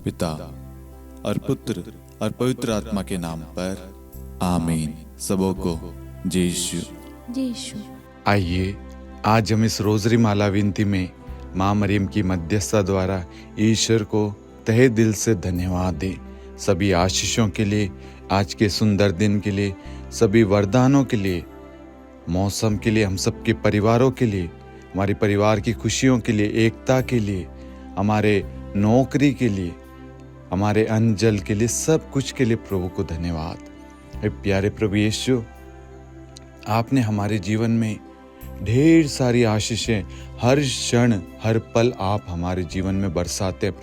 पिता और पुत्र और पवित्र आत्मा के नाम पर आमीन। सबों को जय यीशु। आइए आज हम इस रोजरी माला विनती में माँ मरियम की मध्यस्थता द्वारा ईश्वर को तहे दिल से धन्यवाद दें। सभी आशीषों के लिए, आज के सुंदर दिन के लिए, सभी वरदानों के लिए, मौसम के लिए, हम सबके परिवारों के लिए, हमारे परिवार की खुशियों के लिए, एकता के लिए, हमारे नौकरी के लिए, हमारे अन्न जल के लिए, सब कुछ के लिए प्रभु को धन्यवाद। हे प्यारे प्रभु यीशु, आपने हमारे जीवन में ढेर सारी आशीषें हर क्षण हर पल आप हमारे जीवन में बरसाते हैं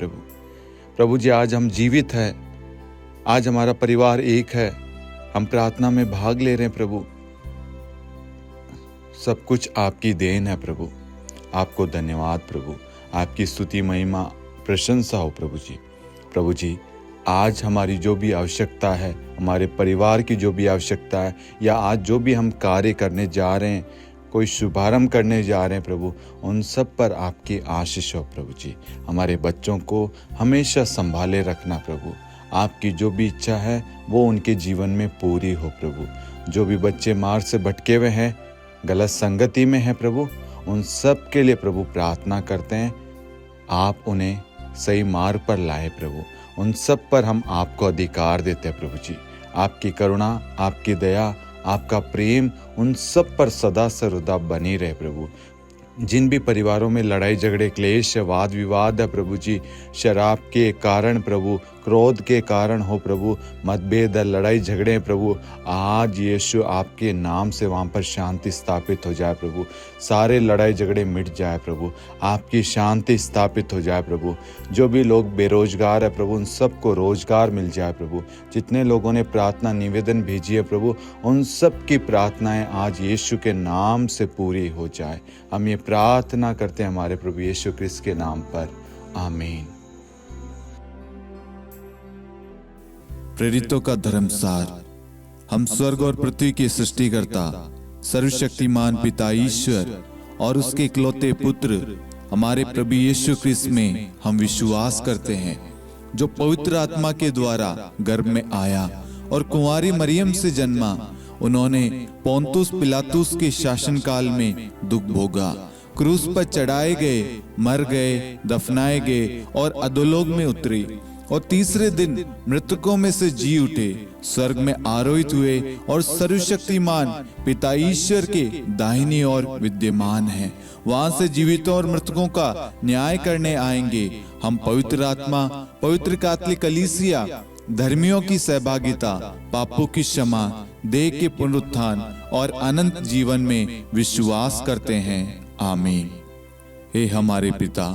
प्रभु जी। आज हम जीवित हैं, आज हमारा परिवार एक है, हम प्रार्थना में भाग ले रहे हैं प्रभु। सब कुछ आपकी देन है प्रभु। आपको धन्यवाद प्रभु, आपकी स्तुति महिमा प्रशंसा हो प्रभु जी। आज हमारी जो भी आवश्यकता है, हमारे परिवार की जो भी आवश्यकता है, या आज जो भी हम कार्य करने जा रहे हैं, कोई शुभारंभ करने जा रहे हैं प्रभु, उन सब पर आपकी आशीष हो प्रभु जी। हमारे बच्चों को हमेशा संभाले रखना प्रभु। आपकी जो भी इच्छा है वो उनके जीवन में पूरी हो प्रभु। जो भी बच्चे मार्ग से भटके हुए हैं, गलत संगति में हैं प्रभु, उन सब के लिए प्रभु प्रार्थना करते हैं, आप उन्हें सही मार्ग पर लाए प्रभु। उन सब पर हम आपको अधिकार देते हैं प्रभु जी। आपकी करुणा, आपकी दया, आपका प्रेम उन सब पर सदा सर्वदा बनी रहे प्रभु। जिन भी परिवारों में लड़ाई झगड़े, क्लेश, वाद विवाद है प्रभु जी, शराब के कारण प्रभु, क्रोध के कारण हो प्रभु, मतभेद, लड़ाई झगड़े प्रभु, आज यीशु आपके नाम से वहाँ पर शांति स्थापित हो जाए प्रभु। सारे लड़ाई झगड़े मिट जाए प्रभु, आपकी शांति स्थापित हो जाए प्रभु। जो भी लोग बेरोजगार है प्रभु, उन सबको रोजगार मिल जाए प्रभु। जितने लोगों ने प्रार्थना निवेदन भेजी है प्रभु, उन सब की प्रार्थनाएं आज यीशु के नाम से पूरी हो जाए। हम ये प्रार्थना करते हैं हमारे प्रभु यीशु क्रिस्त के नाम पर, आमीन। प्रेरितों का धर्मसार। हम स्वर्ग और पृथ्वी के सृष्टिकर्ता सर्वशक्तिमान पिता ईश्वर और उसके इकलौते पुत्र हमारे प्रभु यीशु क्रिस्त में हम विश्वास करते हैं, जो पवित्र आत्मा के द्वारा गर्भ में आया और कुंवारी मरियम से जन्मा। उन्होंने पोंतुस पिलातुस के शासनकाल में दुख भोगा, क्रूस पर चढ़ाए गए, मर गए, दफनाए गए और अधोलोक में उतरे और तीसरे दिन मृतकों में से जी उठे, स्वर्ग में आरोहित हुए और सर्वशक्तिमान पिता ईश्वर के दाहिनी ओर विद्यमान हैं। वहां से जीवितों और मृतकों का न्याय करने आएंगे। हम पवित्र आत्मा, पवित्र कैथोलिक कलीसिया, धर्मियों की सहभागिता, पापों की क्षमा, देह के पुनरुत्थान और अनंत जीवन में विश्वास करते हैं, आमीन। हे हमारे पिता,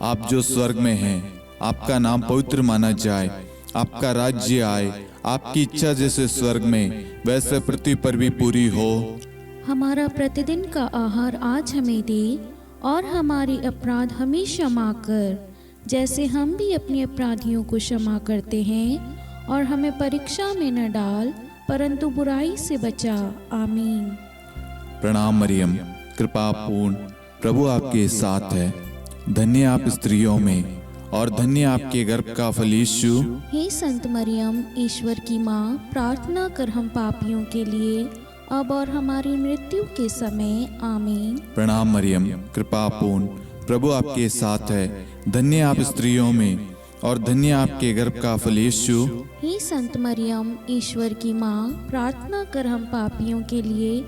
आप जो स्वर्ग में हैं, आपका नाम पवित्र माना जाए, आपका राज्य आए, आपकी इच्छा जैसे स्वर्ग में वैसे पृथ्वी पर भी पूरी हो। हमारा प्रतिदिन का आहार आज हमें दे, और हमारे अपराध हमें क्षमा कर, जैसे हम भी अपने अपराधियों को क्षमा करते हैं, और हमें परीक्षा में न डाल, परंतु बुराई से बचा, आमीन। प्रणाम मरियम, कृपा पूर्ण, प्रभु आपके साथ है। धन्य आप स्त्रियों में और धन्य आपके गर्भ का फल यीशु। हे संत मरियम, ईश्वर की माँ, प्रार्थना कर हम पापियों के लिए, अब और हमारी मृत्यु के समय, आमीन। प्रणाम मरियम, कृपा पूर्ण, प्रभु आपके साथ है। धन्य आप स्त्रियों में और धन्य आपके गर्भ का फल यीशु। हे संत मरियम, ईश्वर की माँ, प्रार्थना कर हम पापियों के लिए,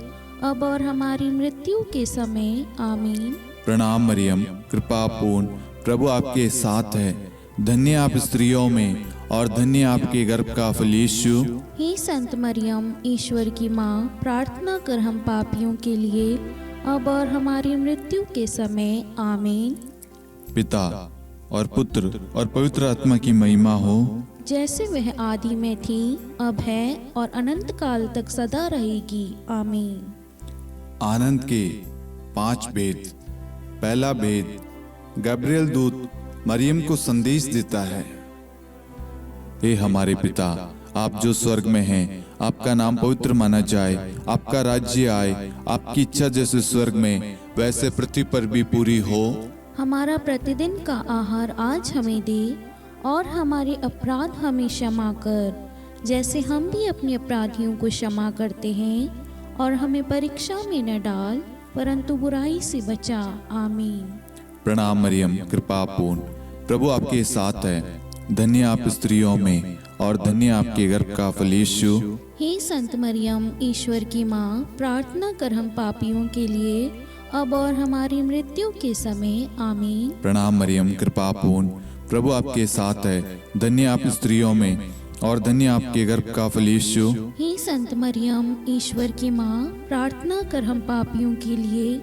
अब और हमारी मृत्यु के समय, आमीन। प्रणाम मरियम, कृपा पूर्ण, प्रभु आपके साथ है। धन्य आप स्त्रियों में और धन्य आपके गर्भ का फल यीशु। हे संत मरियम, ईश्वर की माँ, प्रार्थना कर हम पापियों के लिए, अब और हमारी मृत्यु के समय, आमीन। पिता और पुत्र और पवित्र आत्मा की महिमा हो, जैसे वह आदि में थी, अब है और अनंत काल तक सदा रहेगी, आमीन। आनंद के 5 भेद। पहला भेद, गब्रिएल दूत मरियम को संदेश देता है। हे हमारे पिता, आप जो स्वर्ग में हैं, आपका नाम पवित्र माना जाए, आपका राज्य आए, आपकी इच्छा जैसे स्वर्ग में वैसे पृथ्वी पर भी पूरी हो। हमारा प्रतिदिन का आहार आज हमें दे, और हमारे अपराध हमें क्षमा कर, जैसे हम भी अपने अपराधियों को क्षमा करते हैं। और हमें परीक्षा में न डाल, परंतु बुराई से बचा। आमीन। प्रणाम मरियम, कृपा पूर्ण, प्रभु आपके साथ है। धन्य आप स्त्रियों में और धन्य आपके गर्भ का फल यीशु। हे संत मरियम, ईश्वर की माँ, प्रार्थना कर हम पापियों के लिए, अब और हमारी मृत्यु के समय। आमीन। प्रणाम मरियम, कृपा पूर्ण, प्रभु आपके साथ है। धन्य आप स्त्रियों में और धन्य आपके गर्भ का फल यीशु। हे संत मरियम, ईश्वर की माँ, प्रार्थना कर हम पापियों के लिए,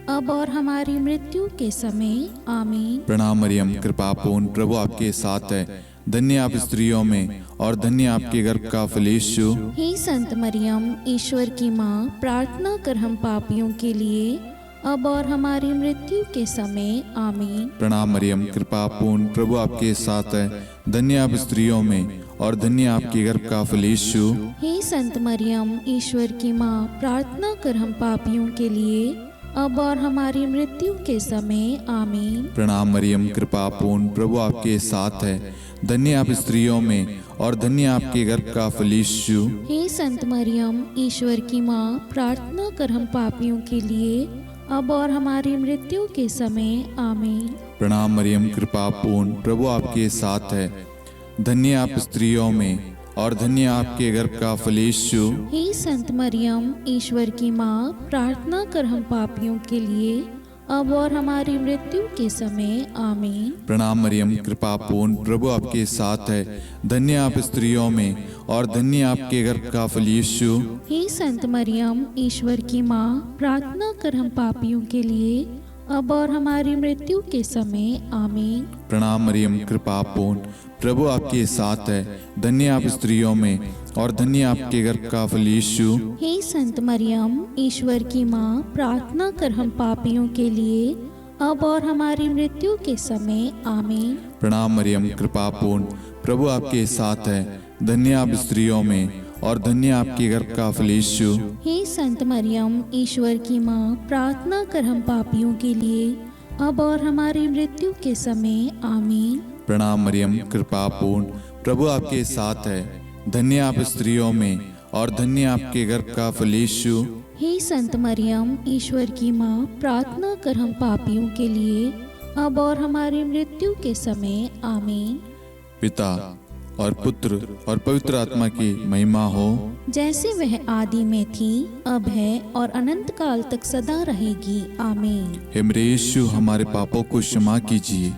अब और हमारी मृत्यु के समय। आमीन। प्रणाम मरियम, कृपा पूर्ण, प्रभु आपके साथ है। धन्य आप स्त्रियों में और धन्य आपके गर्भ का फल यीशु। हे संत मरियम, ईश्वर की माँ, प्रार्थना कर हम पापियों के लिए, अब और हमारी मृत्यु के समय। आमीन। प्रणाम मरियम, कृपा पूर्ण, प्रभु आपके साथ है। धन्य आप स्त्रियों में और धन्य आपके गर्भ का फल यीशु। हे संत मरियम, ईश्वर की माँ, प्रार्थना कर हम पापियों के लिए, अब और हमारी मृत्यु के समय। आमीन। प्रणाम मरियम, कृपा पूर्ण, प्रभु आपके साथ है। धन्य आप स्त्रियों में और धन्य आपके गर्भ का फल यीशु। हे संत मरियम, ईश्वर की माँ, प्रार्थना कर हम पापियों के लिए, अब और हमारी मृत्यु के समय। आमीन। प्रणाम मरियम, कृपा पूर्ण, प्रभु आपके साथ है। धन्य आप स्त्रियों में और धन्य आपके गर्भ का फल यीशु। हे संत मरियम, ईश्वर की माँ, प्रार्थना कर हम पापियों के लिए, अब और हमारी मृत्यु के समय। आमीन। प्रणाम मरियम, कृपा पूर्ण, प्रभु आपके साथ है। धन्य आप स्त्रियों में और धन्य आपके गर्भ का फल यीशु। हे संत मरियम, ईश्वर की माँ, प्रार्थना कर हम पापियों के लिए, अब और हमारी मृत्यु के समय। आमीन। प्रणाम मरियम, कृपा पूर्ण, प्रभु आपके साथ है। धन्य आप स्त्रियों में और धन्य आपके गर्भ का फल यीशु। हे संत मरियम, ईश्वर की माँ, प्रार्थना कर हम पापियों के लिए, अब और हमारी मृत्यु के समय। आमीन। प्रणाम मरियम, कृपा पूर्ण, प्रभु आपके साथ है। धन्य आप स्त्रियों में और धन्य आपके गर्भ का फल यीशु। हे संत मरियम, ईश्वर की माँ, प्रार्थना कर हम पापियों के लिए, अब और हमारी मृत्यु के समय। आमीन। प्रणाम मरियम, कृपा पूर्ण, प्रभु आपके साथ है। धन्य आप स्त्रियों में और धन्य आपके गर्भ का फल यीशु। हे संत मरियम, ईश्वर की माँ, प्रार्थना कर हम पापियों के लिए, अब और हमारी मृत्यु के समय। आमीन। पिता और पुत्र और पवित्र आत्मा की महिमा हो, जैसे वह आदि में थी, अब है और अनंत काल तक सदा रहेगी। आमीन। हे मेरे यीशु, हमारे पापों को क्षमा कीजिए,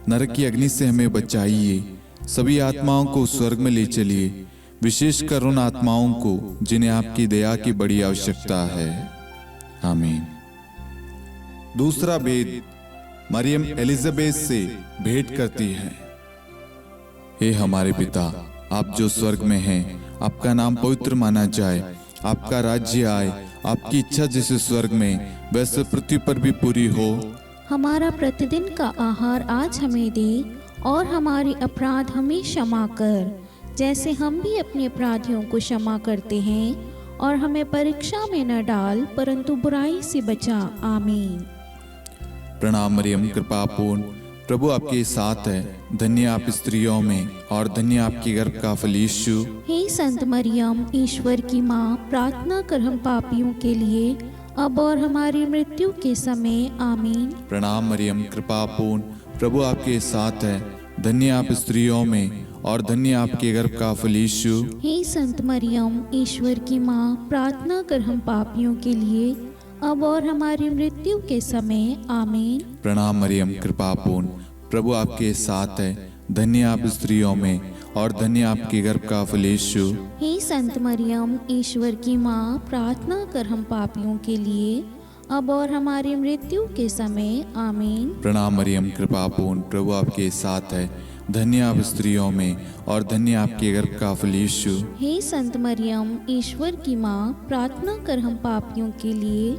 नरक की अग्नि से हमें बचाइए, सभी आत्माओं को स्वर्ग में ले चलिए, विशेषकर उन आत्माओं को जिन्हें आपकी दया की बड़ी आवश्यकता है। आमीन। दूसरा भेद, मरियम एलिजाबेथ से भेंट करती है। हे हमारे पिता, आप जो स्वर्ग में हैं, आपका नाम पवित्र माना जाए, आपका राज्य आए, आपकी इच्छा जैसे स्वर्ग में वैसे पृथ्वी पर भी पूरी हो। हमारा प्रतिदिन का आहार आज हमें दे, और हमारे अपराध हमें क्षमा कर, जैसे हम भी अपने अपराधियों को क्षमा करते हैं, और हमें परीक्षा में न डाल, परंतु बुराई से बचा। आमीन। प्रणाम मरियम, कृपा पूर्ण, प्रभु आपके साथ है। धन्य आप स्त्रियों में और धन्य आपके गर्भ का फल यीशु। हे संत मरियम, ईश्वर की माँ, प्रार्थना कर हम पापियों के लिए, अब और हमारी मृत्यु के समय। आमीन। प्रणाम मरियम, कृपा पूर्ण, प्रभु आपके साथ है। धन्य आप स्त्रियों में और धन्य आपके गर्भ का फल यीशु। हे संत मरियम, ईश्वर की माँ, प्रार्थना कर हम पापियों के लिए, अब और हमारी मृत्यु के समय। आमीन। प्रणाम मरियम, कृपा पूर्ण, प्रभु आपके साथ है। धन्य आप स्त्रियों में और धन्य आपके गर्भ का फल यीशु। हे संत मरियम, ईश्वर की माँ, प्रार्थना कर हम पापियों के लिए, अब और हमारी मृत्यु के समय। आमीन। प्रणाम मरियम, कृपा पूर्ण, प्रभु आपके साथ है। धन्य आप स्त्रियों में और धन्य आपके गर्भ का फल यीशु। हे संत मरियम, ईश्वर की माँ, प्रार्थना कर हम पापियों के लिए,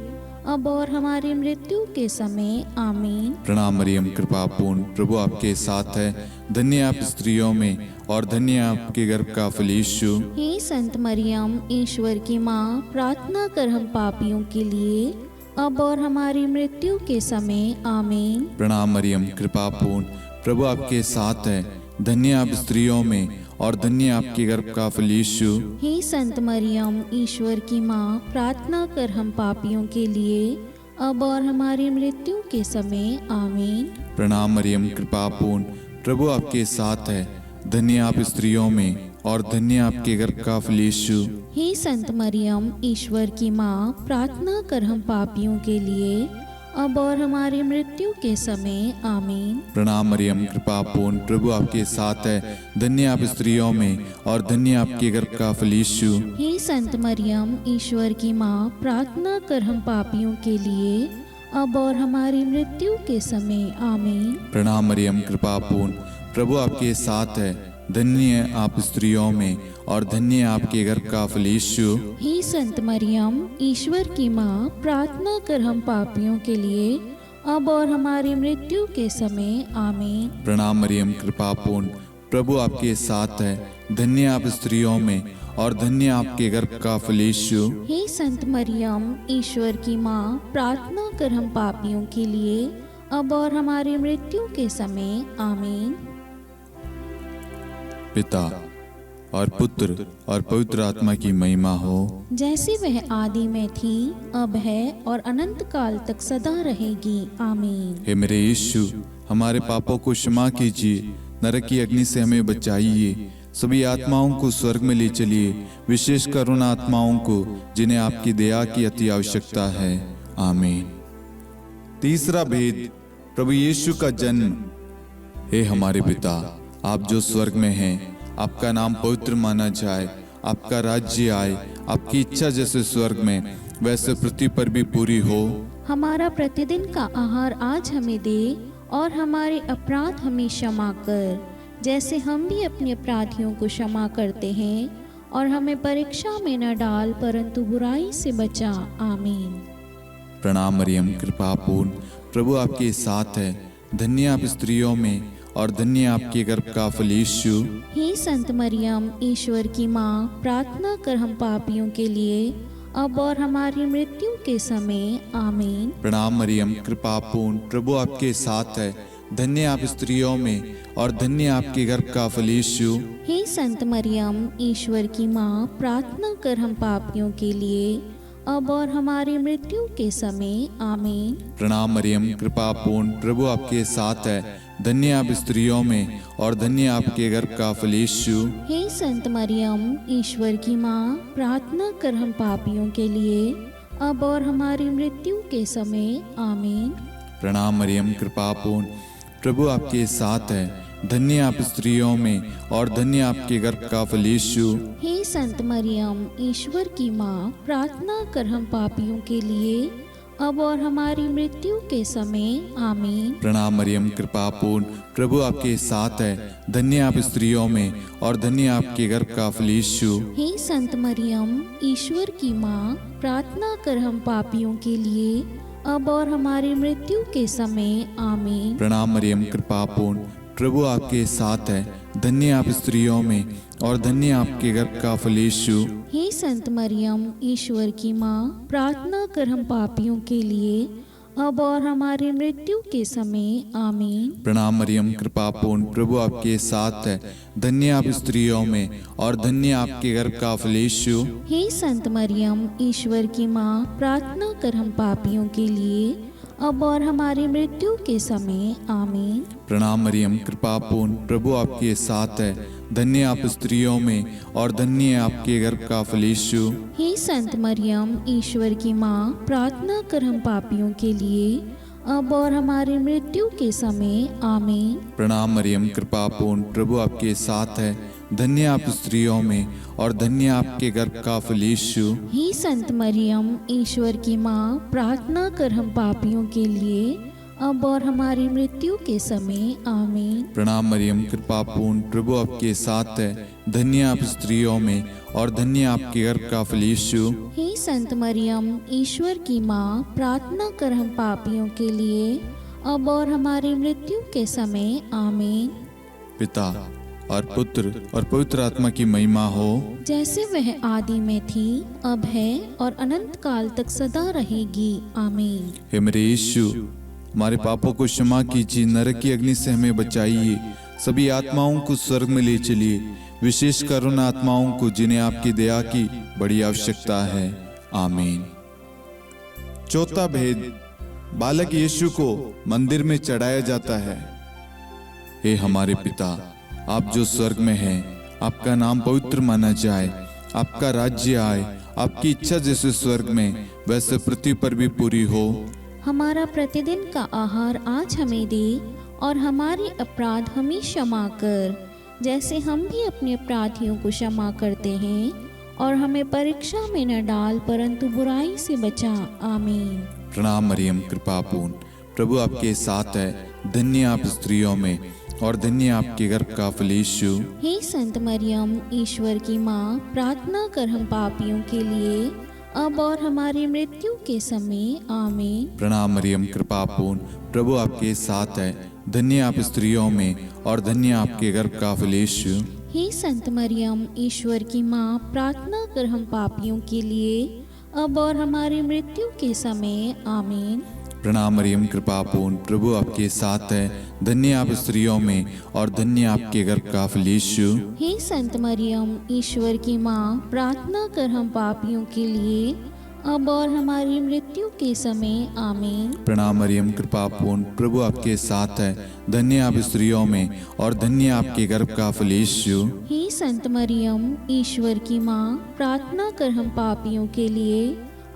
अब और हमारी मृत्यु के समय। आमीन। प्रणाम मरियम, कृपा पूर्ण, प्रभु आपके साथ है। धन्य आप स्त्रियों में और धन्य आपके गर्भ का फल यीशु। हे संत मरियम, ईश्वर की माँ, प्रार्थना कर हम पापियों के लिए, अब और हमारी मृत्यु के समय। आमीन। प्रणाम मरियम, कृपा पूर्ण, प्रभु आपके साथ है। धन्य आप स्त्रियों में और धन्य आपके गर्भ का फल यीशु। हे संत मरियम, ईश्वर की माँ, प्रार्थना कर हम पापियों के लिए, अब और हमारी मृत्यु के समय। आमीन। प्रणाम मरियम, कृपा पूर्ण, प्रभु आपके साथ है। धन्य आप स्त्रियों में और धन्य आपके गर्भ का फल यीशु। हे संत मरियम, ईश्वर की माँ, प्रार्थना कर हम पापियों के लिए, अब और हमारी मृत्यु के समय। आमीन। प्रणाम मरियम, कृपा पूर्ण, प्रभु आपके साथ है। धन्य आप स्त्रियों में और धन्य आपके गर्भ का फल यीशु। हे संत मरियम, ईश्वर की माँ, प्रार्थना कर हम पापियों के लिए, अब और हमारी मृत्यु के समय। आमीन। प्रणाम मरियम, कृपा पूर्ण, प्रभु आपके साथ है। धन्य आप स्त्रियों में और धन्य आपके गर्भ का फल यीशु। हे संत मरियम, ईश्वर की माँ, प्रार्थना कर हम पापियों के लिए, अब और हमारी मृत्यु के समय। आमीन। प्रणाम मरियम, कृपा पूर्ण, प्रभु आपके साथ है। धन्य आप स्त्रियों में और धन्य आपके गर्भ का फल यीशु। हे संत मरियम, ईश्वर की माँ, प्रार्थना कर हम पापियों के लिए, अब और हमारी मृत्यु के समय। आमीन। पिता और पुत्र और पवित्र आत्मा की महिमा हो, जैसे वह आदि में थी, अब है और अनंत काल तक सदा रहेगी। आमीन। हे मेरे यीशु, हमारे पापों को क्षमा कीजिए, नरक की अग्नि से हमें बचाइए, सभी आत्माओं को स्वर्ग में ले चलिए, विशेषकर उन आत्माओं को जिन्हें आपकी दया की अति आवश्यकता है। आमीन। तीसरा भेद, प्रभु यीशु का जन्म। हे हमारे पिता, आप जो स्वर्ग में हैं, आपका नाम पवित्र माना जाए, आपका राज्य आए, आपकी इच्छा जैसे स्वर्ग में वैसे पृथ्वी पर भी पूरी हो। हमारा प्रतिदिन का आहार आज हमें दे, और हमारे अपराध हमें क्षमा कर, जैसे हम भी अपने अपराधियों को क्षमा करते हैं, और हमें परीक्षा में न डाल, परंतु बुराई से बचा। आमीन। प्रणाम मरियम, कृपा पूर्ण, प्रभु आपके साथ है। धन्य आप स्त्रियों में और धन्य आपके गर्भ का फल यीशु। हे संत मरियम, ईश्वर की माँ, प्रार्थना कर हम पापियों के लिए, अब और हमारी मृत्यु के समय। आमीन। प्रणाम मरियम, कृपा पूर्ण, प्रभु आपके साथ है। धन्य आप स्त्रियों में और धन्य आपके गर्भ का फल यीशु। हे संत मरियम, ईश्वर की माँ, प्रार्थना कर हम पापियों के लिए, अब और हमारी मृत्यु के समय। आमीन। प्रणाम मरियम, कृपा पूर्ण, प्रभु आपके साथ है। धन्य आप स्त्रियों में और धन्य आपके गर्भ का फल यीशु। हे संत मरियम, ईश्वर की माँ, प्रार्थना कर हम पापियों के लिए, अब और हमारी मृत्यु के समय। आमीन। प्रणाम मरियम, कृपा पूर्ण, प्रभु आपके साथ है। धन्य आप स्त्रियों में और धन्य आपके गर्भ का फल यीशु। हे संत मरियम, ईश्वर की माँ, प्रार्थना कर हम पापियों के लिए, अब और हमारी मृत्यु के समय। आमीन। प्रणाम मरियम, कृपा पूर्ण, प्रभु आपके साथ है। धन्य आप स्त्रियों में और धन्य आपके गर्भ का फल यीशु। हे संत मरियम, ईश्वर की माँ, प्रार्थना कर हम पापियों के लिए, अब और हमारी मृत्यु के समय। आमीन। प्रणाम मरियम, कृपा पूर्ण, प्रभु आपके साथ है। धन्य आप स्त्रियों में और धन्य आपके गर्भ का फल यीशु। हे संत मरियम, ईश्वर की माँ, प्रार्थना कर हम पापियों के लिए, अब और हमारी मृत्यु के समय। आमीन। प्रणाम मरियम, कृपा पूर्ण, प्रभु आपके साथ है। धन्य आप स्त्रियों में और धन्य आपके गर्भ का फल यीशु। हे संत मरियम, ईश्वर की माँ, प्रार्थना कर हम पापियों के लिए, अब और हमारी मृत्यु के समय। आमीन। प्रणाम मरियम, कृपा पूर्ण, प्रभु आपके साथ है। धन्य आप स्त्रियों में और धन्य आपके गर्भ का फल यीशु। हे संत मरियम, ईश्वर की माँ, प्रार्थना कर हम पापियों के लिए, अब और हमारी मृत्यु के समय। आमीन। प्रणाम मरियम, कृपा पूर्ण, प्रभु आपके साथ है। धन्य आप स्त्रियों में और धन्य आपके गर्भ का फल यीशु। हे संत मरियम, ईश्वर की माँ, प्रार्थना कर हम पापियों के लिए, अब और हमारी मृत्यु के समय। आमीन। प्रणाम मरियम, कृपा पूर्ण, प्रभु आपके साथ है। धन्य आप स्त्रियों में और धन्य आपके गर्भ का फल यीशु। हे संत मरियम, ईश्वर की माँ, प्रार्थना कर हम पापियों के लिए, अब और हमारी मृत्यु के समय। आमीन। पिता और पुत्र और पवित्र आत्मा की महिमा हो, जैसे वह आदि में थी, अब है और अनंत काल तक सदा रहेगी। आमीन। हे मेरे यीशु, हमारे पापों को क्षमा कीजिए, नरक की अग्नि से हमें बचाइए, सभी आत्माओं को स्वर्ग में ले चलिए, विशेषकर उन आत्माओं को जिन्हें आपकी दया की बड़ी आवश्यकता है। आमीन। चौथा भेद, बालक यीशु को मंदिर में चढ़ाया जाता है। हे हमारे पिता, आप जो स्वर्ग में हैं, आपका नाम पवित्र माना जाए, आपका राज्य आए, आपकी इच्छा जैसे स्वर्ग में वैसे पृथ्वी पर भी पूरी हो। हमारा प्रतिदिन का आहार आज हमें दे, और हमारे अपराध हमें क्षमा कर, जैसे हम भी अपने अपराधियों को क्षमा करते हैं, और हमें परीक्षा में न डाल, परंतु बुराई से बचा। आमीन। प्रणाम मरियम, कृपा पूर्ण, प्रभु आपके साथ है, धन्य आप स्त्रियों में और धन्य आपके गर्भ का फल यीशु। हे संत मरियम, ईश्वर की माँ, प्रार्थना कर हम पापियों के लिए, अब और हमारी मृत्यु के समय। आमीन। प्रणाम मरियम, कृपा पूर्ण, प्रभु आपके साथ है, धन्य आप स्त्रियों में और धन्य आपके गर्भ का फल यीशु। हे संत मरियम, ईश्वर की माँ, प्रार्थना कर हम पापियों के लिए, अब और हमारी मृत्यु के समय। आमीन। प्रणाम मरियम, कृपा पूर्ण, प्रभु आपके साथ है, धन्य आप स्त्रियों में और धन्य आपके गर्भ का फल यीशु। हे संत मरियम, ईश्वर की माँ, प्रार्थना कर हम पापियों के लिए, अब और हमारी मृत्यु के समय। आमीन। प्रणाम मरियम, कृपा पूर्ण, प्रभु आपके साथ है, धन्य आप स्त्रियों में और धन्य आपके गर्भ का फल यीशु। हे संत मरियम, ईश्वर की माँ, प्रार्थना कर हम पापियों के लिए,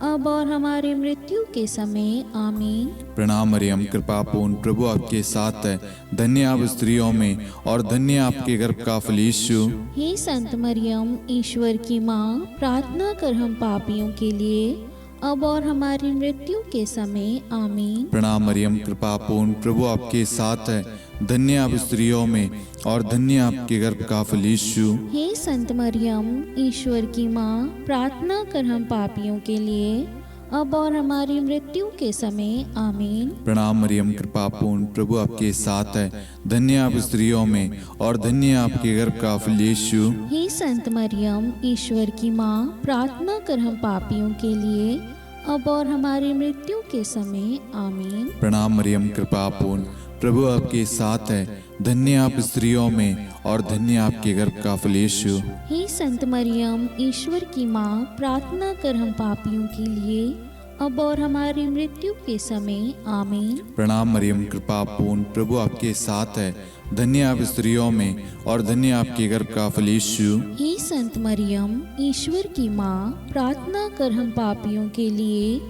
अब और हमारी मृत्यु के समय। आमीन। प्रणाम मरियम, कृपा पूर्ण, प्रभु आपके साथ है, धन्य आप स्त्रियों में और धन्य आपके गर्भ का फल यीशु। हे संत मरियम, ईश्वर की माँ, प्रार्थना कर हम पापियों के लिए, अब और हमारी मृत्यु के समय। आमीन। प्रणाम मरियम, कृपा पूर्ण, प्रभु आपके साथ है, धन्य आप स्त्रियों में और धन्य आपके गर्भ का फल यीशु। हे संत मरियम, ईश्वर की माँ, प्रार्थना कर हम पापियों के लिए, अब और हमारी मृत्यु के समय। आमीन। प्रणाम मरियम, कृपा पूर्ण, प्रभु आपके साथ है, धन्य आप स्त्रियों में और धन्य आपके गर्भ का फल यीशु। हे संत मरियम, ईश्वर की माँ, प्रार्थना कर हम पापियों के लिए, अब और हमारी मृत्यु के समय। आमीन। प्रणाम मरियम, कृपा पूर्ण, प्रभु आपके साथ है, धन्य आप स्त्रियों में और धन्य आपके गर्भ का फल यीशु। हे संत मरियम, ईश्वर की माँ, प्रार्थना कर हम पापियों के लिए, अब और हमारी मृत्यु के समय। आमीन। प्रणाम मरियम, कृपा पूर्ण, प्रभु आपके साथ है, धन्य आप स्त्रियों में और धन्य आपके गर्भ का फल यीशु। हे संत मरियम, ईश्वर की माँ, प्रार्थना कर हम पापियों के लिए,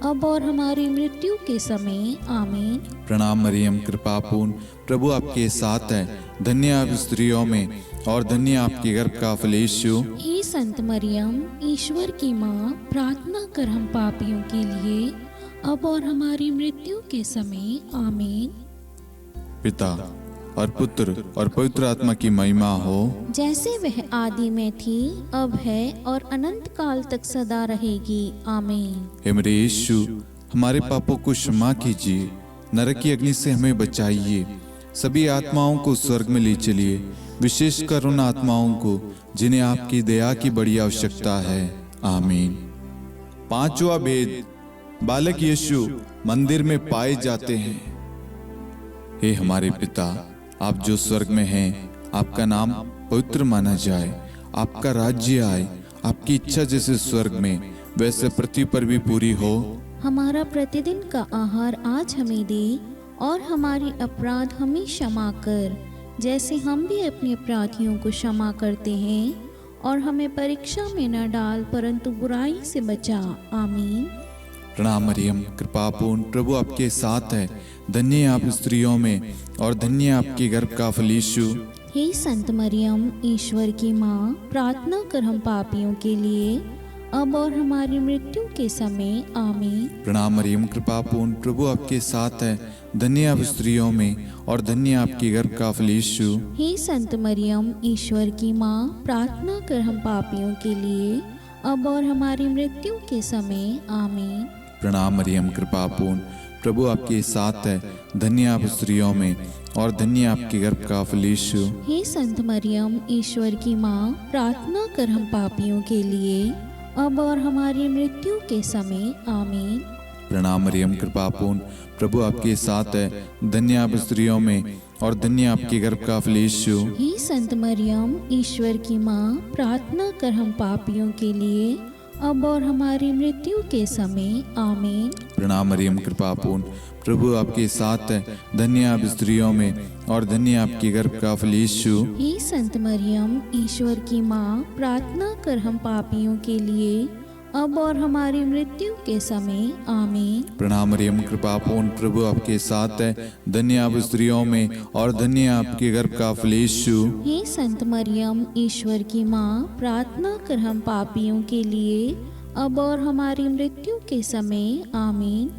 अब और हमारी मृत्यु के समय। आमीन। प्रणाम मरियम, कृपा पूर्ण, प्रभु आपके साथ है, धन्य आप स्त्रियों में और धन्य आपके गर्भ का फल यीशु। हे संत मरियम, ईश्वर की माँ, प्रार्थना कर हम पापियों के लिए, अब और हमारी मृत्यु के समय। आमीन। पिता और पुत्र और पवित्र आत्मा की महिमा हो, जैसे वह आदि में थी, अब है और अनंत काल तक सदा रहेगी। आमीन। हे मेरे यीशु, हमारे पापों को क्षमा कीजिए, नरक की अग्नि से हमें बचाइए, सभी आत्माओं को स्वर्ग में ले चलिए, विशेषकर उन आत्माओं को जिन्हें आपकी दया की बड़ी आवश्यकता है। आमीन। पांचवा भेद, बालक यीशु मंदिर में पाए जाते हैं। हे हमारे पिता, आप जो स्वर्ग में हैं, आपका नाम पवित्र माना जाए, आपका राज्य आए, आपकी इच्छा जैसे स्वर्ग में वैसे पृथ्वी पर भी पूरी हो। हमारा प्रतिदिन का आहार आज हमें दे, और हमारे अपराध हमें क्षमा कर, जैसे हम भी अपने अपराधियों को क्षमा करते हैं, और हमें परीक्षा में न डाल, परंतु बुराई से बचा। आमीन। प्रणाम मरियम, कृपा पूर्ण, प्रभु आपके साथ है, धन्य आप स्त्रियों में और धन्य आपके गर्भ का फल यीशु। हे संत मरियम, ईश्वर की माँ, प्रार्थना कर हम पापियों के लिए, अब और हमारी मृत्यु के समय। आमीन। प्रणाम मरियम, कृपा पूर्ण, प्रभु आपके साथ है, धन्य आप स्त्रियों में और धन्य आपके गर्भ का फल यीशु। हे संत मरियम, ईश्वर की माँ, प्रार्थना कर हम पापियों के लिए, अब और हमारी मृत्यु के समय। आमीन। प्रणाम मरियम, कृपा पूर्ण, प्रभु आपके साथ है, धन्य आप स्त्रियों में और धन्य आपके गर्भ का फल यीशु। हे संत मरियम, ईश्वर की माँ, प्रार्थना कर हम पापियों के लिए, अब और हमारी मृत्यु के समय। आमीन। प्रणाम मरियम कृपापूर्ण, प्रभु आपके साथ है, धन्य आप स्त्रियों में और धन्य आपके गर्भ का फल यीशु। हे संत मरियम, ईश्वर की माँ, प्रार्थना कर हम पापियों के लिए, अब और हमारी मृत्यु के समय, आमीन। प्रणाम मरियम कृपापूर्ण, प्रभु आपके साथ है, धन्य आप स्त्रियों में और धन्य आपके गर्भ का फल यीशु। हे संत मरियम, ईश्वर की माँ, प्रार्थना कर हम पापियों के लिए, अब और हमारी मृत्यु के समय, आमीन। प्रणाम मरियम कृपापूर्ण, प्रभु आपके साथ है, धन्य आप स्त्रियों में और धन्य आपके गर्भ का फल यीशु। हे संत मरियम, ईश्वर की माँ, प्रार्थना कर हम पापियों के लिए, अब और हमारी मृत्यु के समय, आमीन।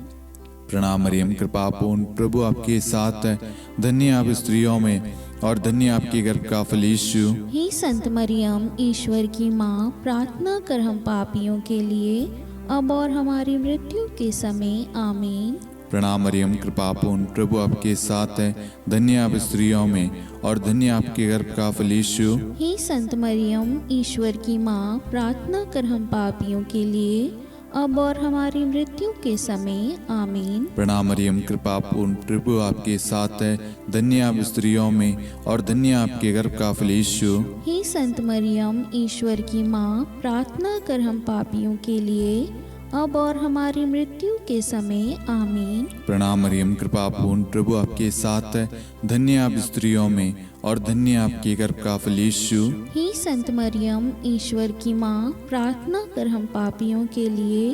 प्रणाम मरियम कृपापूर्ण, प्रभु आपके साथ है, धन्य आप स्त्रियों में और धन्य आपके गर्भ का फल यीशु। हे संत मरियम, ईश्वर की माँ, प्रार्थना कर हम पापियों के लिए, अब और हमारी मृत्यु के समय, आमीन। प्रणाम मरियम कृपापूर्ण, प्रभु आपके साथ है, धन्य आप स्त्रियों में और धन्य आपके गर्भ का फल यीशु। हे संत मरियम, ईश्वर की माँ, प्रार्थना कर हम पापियों के लिए, अब और हमारी मृत्यु के समय, आमीन। प्रणाम मरियम कृपापूर्ण, प्रभु आपके साथ है, धन्य आप स्त्रियों में और धन्य आपके गर्भ का फल यीशु। हे संत मरियम, ईश्वर की माँ, प्रार्थना कर हम पापियों के लिए, अब और हमारी मृत्यु के समय, आमीन। प्रणाम मरियम कृपापूर्ण, प्रभु आपके साथ है, धन्य आप स्त्रियों में और धन्य आपके गर्भ का फल यीशु। हे संत मरियम, ईश्वर की माँ, प्रार्थना कर हम पापियों के लिए,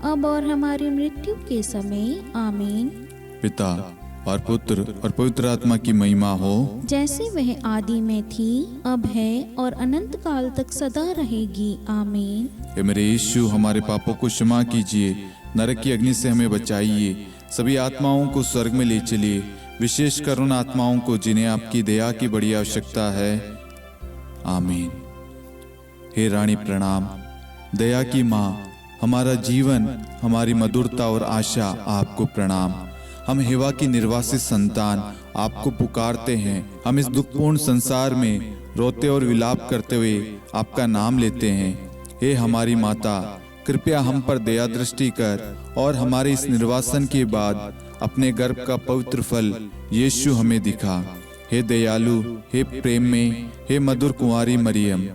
अब और हमारी मृत्यु के समय, आमीन। पिता और पुत्र और पवित्र आत्मा की महिमा हो, जैसे वह आदि में थी, अब है और अनंत काल तक सदा रहेगी, आमीन। हे मेरे यीशु, हमारे पापों को क्षमा कीजिए, नरक की अग्नि से हमें बचाइए, सभी आत्माओं को स्वर्ग में ले चलिए, विशेषकर उन आत्माओं को जिन्हें आपकी दया की बड़ी आवश्यकता है, आमीन। हे रानी प्रणाम, दया की माँ, हमारा जीवन, हमारी मधुरता और आशा आपको प्रणाम। हम हेवा की निर्वासित संतान आपको पुकारते हैं। हम इस दुखपूर्ण संसार में रोते और विलाप करते हुए आपका नाम लेते हैं। हे हमारी माता, कृपया हम पर दया दृष्टि कर और हमारे इस निर्वासन के बाद अपने गर्भ का पवित्र फल यीशु हमें दिखा। हे दयालु, हे प्रेम में, हे मधुर कुंवारी मरियम,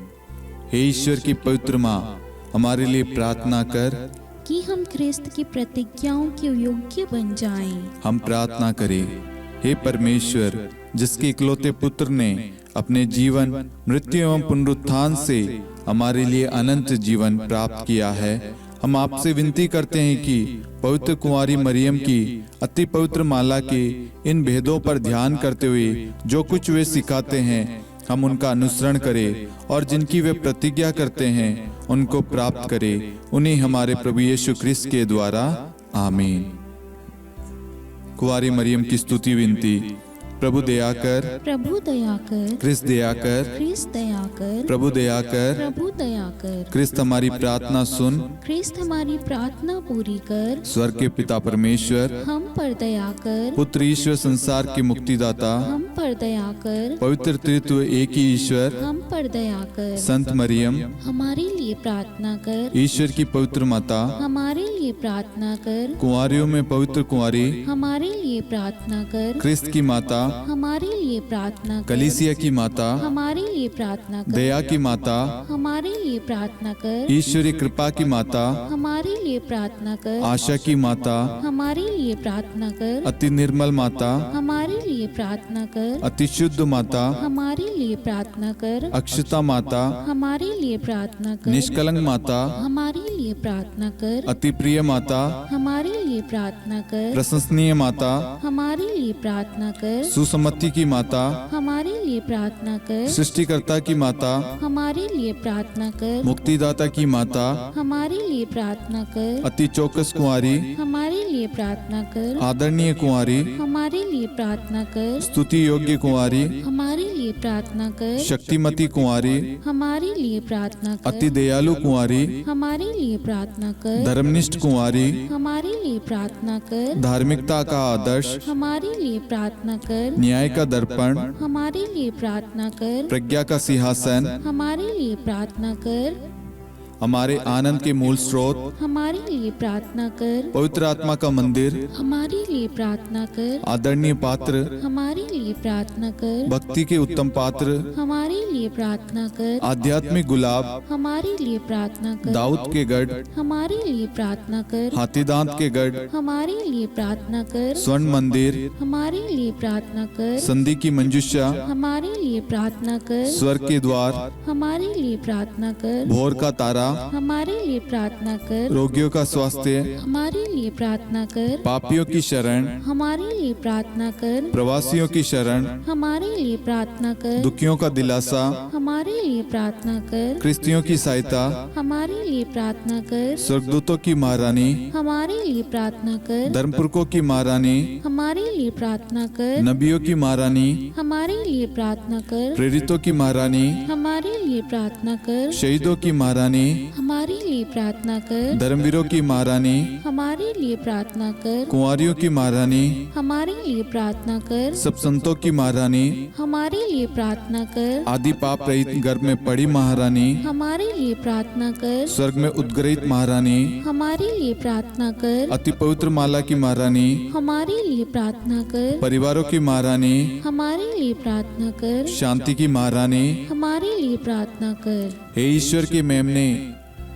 हे ईश्वर की पवित्र माँ, हमारे लिए प्रार्थना कर कि हम ख्रिस्त की प्रतिज्ञाओं के योग्य बन जाएं। हम प्रार्थना करें। हे परमेश्वर, जिसके इकलौते पुत्र ने अपने जीवन, मृत्यु एवं पुनरुत्थान से हमारे लिए अनंत जीवन प्राप्त किया है, हम आपसे विनती करते हैं कि पवित्र कुंवारी मरियम की अति पवित्र माला के इन भेदों पर ध्यान करते हुए जो कुछ वे सिखाते हैं, हम उनका अनुसरण करें और जिनकी वे प्रतिज्ञा करते हैं उनको प्राप्त करें। उन्हीं हमारे प्रभु यीशु ख्रिस्त के द्वारा, आमीन। कुंवारी मरियम की स्तुति विनती। प्रभु दया कर, प्रभु दया कर, ख्रिस्त दया कर, ख्रिस्त दया कर, प्रभु दया कर, प्रभु दया कर, ख्रिस्त हमारी प्रार्थना सुन। ख्रिस्त हमारी प्रार्थना पूरी कर, स्वर्ग के पिता परमेश्वर, हम पर दया कर, पुत्र ईश्वर संसार के मुक्तिदाता, हम पर दया कर, पवित्र त्रित्व एक ही ईश्वर, हम पर दया कर, संत मरियम, हमारे लिए प्रार्थना कर, ईश्वर की पवित्र माता, हमारे लिए प्रार्थना कर, कुंवारियों में पवित्र कुंवारी, हमारे लिए प्रार्थना कर, ख्रिस्त की माता, हमारे लिए प्रार्थना कर, कलीसिया की माता, हमारे लिए प्रार्थना कर, दया की माता, हमारे लिए प्रार्थना कर, ईश्वरी कृपा की माता, हमारे लिए प्रार्थना कर, आशा की माता, हमारे लिए प्रार्थना कर, अति निर्मल माता, हमारे लिए प्रार्थना कर, अति शुद्ध माता, हमारे लिए प्रार्थना कर, अक्षता माता, हमारे लिए प्रार्थना कर, निष्कलंक माता, हमारे लिए प्रार्थना कर, अति प्रिय माता, हमारे लिए प्रार्थना कर, प्रशंसनीय माता, हमारे लिए प्रार्थना कर, सुसम्मति की माता, हमारे लिए प्रार्थना कर, सृष्टिकर्ता की माता, हमारे लिए प्रार्थना कर, मुक्तिदाता की माता, हमारे लिए प्रार्थना कर, अति चौकस कुंवारी, हमारे लिए प्रार्थना कर, आदरणीय कुंवारी, हमारे लिए प्रार्थना कर, स्तुति योग्य कुंवारी, हमारे लिए प्रार्थना कर, शक्तिमती कुंवारी, हमारे लिए प्रार्थना कर, अति दयालु कुंवारी, हमारे लिए प्रार्थना कर, धर्मनिष्ठ कुंवारी, हमारे लिए प्रार्थना कर, धार्मिकता का आदर्श, हमारे लिए प्रार्थना कर, न्याय का दर्पण, हमारे लिए प्रार्थना कर, प्रज्ञा का सिंहासन, हमारे लिए प्रार्थना कर, हमारे आनंद के मूल स्रोत, हमारे लिए प्रार्थना कर। पवित्र आत्मा का मंदिर, हमारे लिए प्रार्थना कर। आदरणीय पात्र, हमारे लिए प्रार्थना कर। भक्ति के उत्तम पात्र, हमारे लिए प्रार्थना कर। आध्यात्मिक गुलाब, हमारे लिए प्रार्थना कर। दाऊद के गढ़, हमारे लिए प्रार्थना कर। हाथीदांत के गढ़, हमारे लिए प्रार्थना कर। स्वर्ण मंदिर, हमारे लिए प्रार्थना कर। संधि की मंजुषा, हमारे लिए प्रार्थना कर। स्वर्ग के द्वार, हमारे लिए प्रार्थना कर। भोर का तारा, हमारे लिए प्रार्थना कर। रोगियों का स्वास्थ्य, हमारे लिए प्रार्थना कर। पापियों की शरण, हमारे लिए प्रार्थना कर। प्रवासियों की शरण, हमारे लिए प्रार्थना कर। दुखियों का दिलासा, हमारे लिए प्रार्थना कर। क्रिस्तियों की सहायता, हमारे लिए प्रार्थना कर। स्वर्गदूतों की महारानी, हमारे लिए प्रार्थना कर। धर्मपुरखों की महारानी, हमारे लिए प्रार्थना कर। नबियों की महारानी, हमारे लिए प्रार्थना कर। प्रेरितों की महारानी, हमारे लिए प्रार्थना कर। शहीदों की महारानी, हमारे लिए प्रार्थना कर। धर्मवीरों की महारानी, हमारे लिए प्रार्थना कर। कुंवारियों की महारानी, हमारे लिए प्रार्थना कर। सब संतों की महारानी, हमारे लिए प्रार्थना कर। आदि पाप रहित गर्भ में पड़ी महारानी, हमारे लिए प्रार्थना कर। स्वर्ग में उद्ग्रहित महारानी, हमारे लिए प्रार्थना कर। अति पवित्र माला की महारानी, हमारे लिए प्रार्थना कर। परिवारों की महारानी, हमारे लिए प्रार्थना कर। शांति की महारानी, हमारे लिए प्रार्थना कर। हे ईश्वर के मेमने,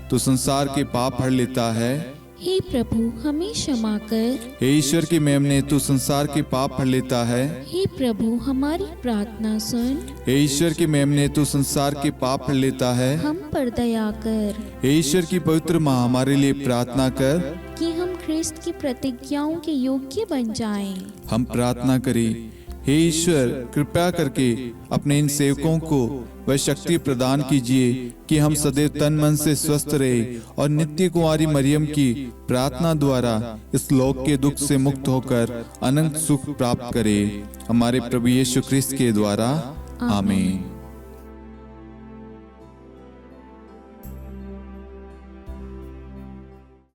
तू संसार के पाप हर लेता है। हे प्रभु हमें क्षमा कर। हे ईश्वर के मेमने, तू संसार के पाप हर लेता है। हे प्रभु हमारी प्रार्थना सुन। हे ईश्वर के मेमने, तू संसार के पाप हर लेता है। हम पर दया कर हे ईश्वर की पवित्र माँ, हमारे लिए प्रार्थना कर कि हम ख्रिस्त की प्रतिज्ञाओं के योग्य बन जाएं। हम प्रार्थना करें। हे ईश्वर, कृपया करके अपने इन सेवकों को वह शक्ति प्रदान कीजिए कि हम सदैव तन मन से स्वस्थ रहे और नित्य कुंवारी मरियम की प्रार्थना द्वारा इस लोक के दुख से मुक्त होकर अनंत सुख प्राप्त करें। हमारे प्रभु यीशु ख्रिस्त के द्वारा, आमीन।